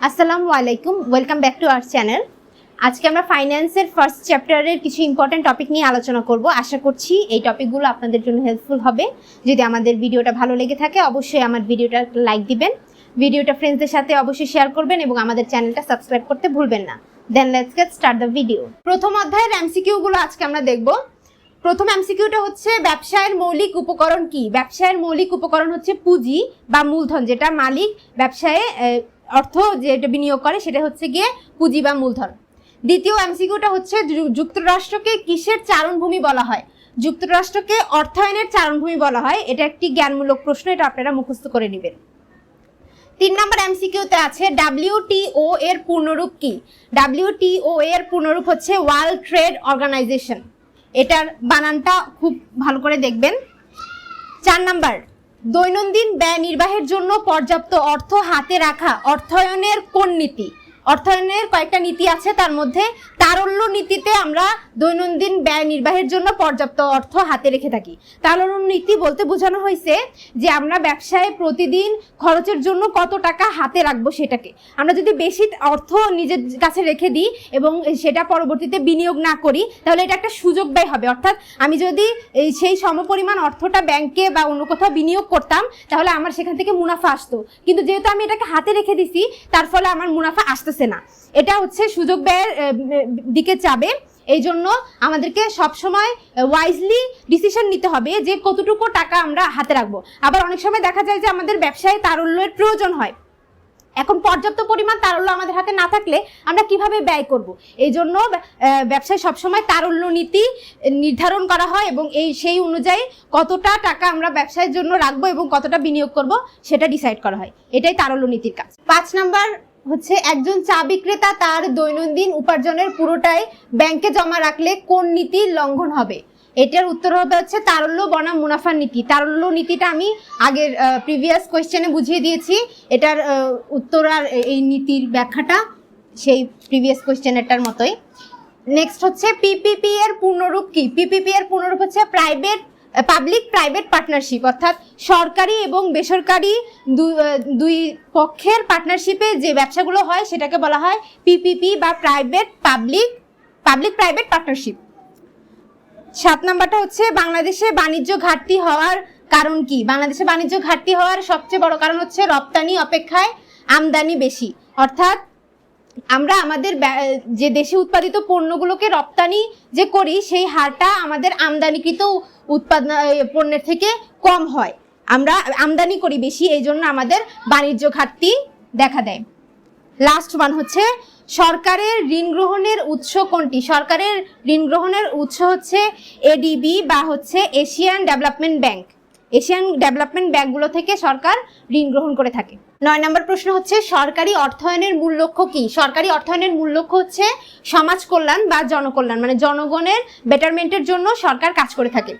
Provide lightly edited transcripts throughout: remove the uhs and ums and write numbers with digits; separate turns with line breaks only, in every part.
আসসালামু আলাইকুম, welcome back to our channel. আজকে আমরা ফাইন্যান্সের ফার্স্ট চ্যাপ্টারের কিছু ইম্পর্টেন্ট টপিক নিয়ে আলোচনা করব। আশা করছি এই টপিকগুলো আপনাদের জন্য হেল্পফুল হবে। যদি আমাদের ভিডিওটা ভালো লেগে থাকে অবশ্যই আমার ভিডিওটা লাইক দিবেন, ভিডিওটা ফ্রেন্ডসদের সাথে অবশ্যই শেয়ার করবেন এবং আমাদের চ্যানেলটা সাবস্ক্রাইব করতে ভুলবেন না। Then let's get start the video. প্রথম অধ্যায়ের এমসিকিউগুলো আজকে আমরা দেখব। প্রথম এমসিকিউটা হচ্ছে ব্যবসায়ের মৌলিক উপকরণ কি? ব্যবসায়ের মৌলিক উপকরণ হচ্ছে পুঁজি বা মূলধন, যেটা মালিক ব্যবসায়ে অর্থ যেটা বিনিয়োগ করে সেটা হচ্ছে গিয়ে পুঁজি বা মূলধন। দ্বিতীয় এমসিকিউটা হচ্ছে যুক্তরাষ্ট্রকে কিসের চারণভূমি বলা হয়? যুক্তরাষ্ট্রকে অর্থায়নের চারণভূমি বলা হয়। এটা একটি জ্ঞানমূলক প্রশ্ন, এটা আপনারা মুখস্থ করে নেবেন। 3 নম্বর এমসিকিউতে আছে WTO এর পূর্ণরূপ কি? WTO এর পূর্ণরূপ হচ্ছে ওয়ার্ল্ড ট্রেড অর্গানাইজেশন। এটার বানানটা খুব ভালো করে দেখবেন। 4 নাম্বার, দৈনন্দিন ব্যয় নির্বাহের জন্য পর্যাপ্ত অর্থ হাতে রাখা অর্থায়নের কোন নীতি? অর্থায়নের কয়েকটা নীতি আছে, তার মধ্যে তারল্য নীতিতে আমরা দৈনন্দিন ব্যয় নির্বাহের জন্য পর্যাপ্ত অর্থ হাতে রেখে থাকি। তারল্য নীতি বলতে বোঝানো হয়েছে যে আমরা ব্যবসায় প্রতিদিন খরচের জন্য কত টাকা হাতে রাখবো সেটাকে। আমরা যদি বেশি অর্থ নিজের কাছে রেখে দিই এবং সেটা পরবর্তীতে বিনিয়োগ না করি তাহলে এটা একটা সুযোগ ব্যয় হবে। অর্থাৎ আমি যদি সেই সমপরিমাণ অর্থটা ব্যাংকে বা অন্য কোথাও বিনিয়োগ করতাম তাহলে আমার সেখান থেকে মুনাফা আসতো, কিন্তু যেহেতু আমি এটাকে হাতে রেখে দিছি তার ফলে আমার মুনাফা আসতেছে না। এটা হচ্ছে সুযোগ ব্যয়ের দিকে যাবে। এই জন্য আমাদেরকে সবসময় ওয়াইজলি ডিসিশন নিতে হবে যে কতটুকু টাকা আমরা হাতে রাখবো। আবার অনেক সময় দেখা যায় যে আমাদের ব্যবসায় তারল্যের প্রয়োজন হয়। এখন পর্যাপ্ত পরিমাণ তারল্য আমাদের হাতে না থাকলে আমরা কিভাবে ব্যয় করব? এই জন্য ব্যবসায় সবসময় তারল্য নীতি নির্ধারণ করা হয় এবং সেই অনুযায়ী কতটা টাকা আমরা ব্যবসায়ের জন্য রাখবো এবং কতটা বিনিয়োগ করব সেটা ডিসাইড করা হয়। এটাই তারল্য নীতির কাজ। 5 নাম্বার হচ্ছে একজন চা বিক্রেতা তার দৈনন্দিন উপার্জনের পুরোটাই ব্যাংকে জমা রাখলে কোন নীতি লঙ্ঘন হবে? এটার উত্তর হবে হচ্ছে তারল্য বনাম মুনাফার নীতি। তারল্য নীতিটা আমি আগের প্রিভিয়াস কোয়েশ্চেনে বুঝিয়ে দিয়েছি। এটার উত্তর আর এই নীতির ব্যাখ্যাটা সেই প্রিভিয়াস কোয়েশ্চেনেরটার মতোই। নেক্সট হচ্ছে পিপিপি এর পূর্ণরূপ কি? পিপিপি এর পূর্ণরূপ হচ্ছে পাবলিক প্রাইভেট পার্টনারশিপ, অর্থাৎ সরকারি এবং বেসরকারি দুই পক্ষের পার্টনারশিপে যে ব্যবসাগুলো হয় সেটাকে বলা হয় পিপিপি বা পাবলিক প্রাইভেট পার্টনারশিপ। 7 নাম্বারটা হচ্ছে বাংলাদেশে বাণিজ্য ঘাটতি হওয়ার কারণ কি? বাংলাদেশে বাণিজ্য ঘাটতি হওয়ার সবচেয়ে বড় কারণ হচ্ছে রপ্তানি অপেক্ষায় আমদানি বেশি। অর্থাৎ আমরা আমাদের যে দেশে উৎপাদিত পণ্যগুলোকে রপ্তানি যে করি সেই হারটা আমাদের আমদানিকৃত পণ্যের থেকে কম হয়। আমরা আমদানি করি বেশি, এই জন্য আমাদের বাণিজ্য ঘাটতি দেখা দেয়। লাস্ট ওয়ান হচ্ছে সরকারের ঋণ গ্রহণের উৎস কোনটি? সরকারের ঋণ গ্রহণের উৎস হচ্ছে এডিবি বা হচ্ছে Asian development bank. Asian development ব্যাংকগুলো থেকে সরকার ঋণ গ্রহণ করে থাকে। 9 নম্বর প্রশ্ন হচ্ছে সরকারি অর্থায়নের মূল লক্ষ্য কি? সরকারি অর্থায়নের মূল লক্ষ্য হচ্ছে সমাজ কল্যাণ বা জনকল্যাণ, মানে জনগণের বেটারমেন্টের জন্য সরকার কাজ করে থাকে।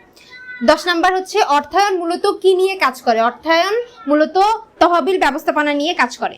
10 নাম্বার হচ্ছে অর্থায়ন মূলত কি নিয়ে কাজ করে? অর্থায়ন মূলত তহবিল ব্যবস্থাপনা নিয়ে কাজ করে।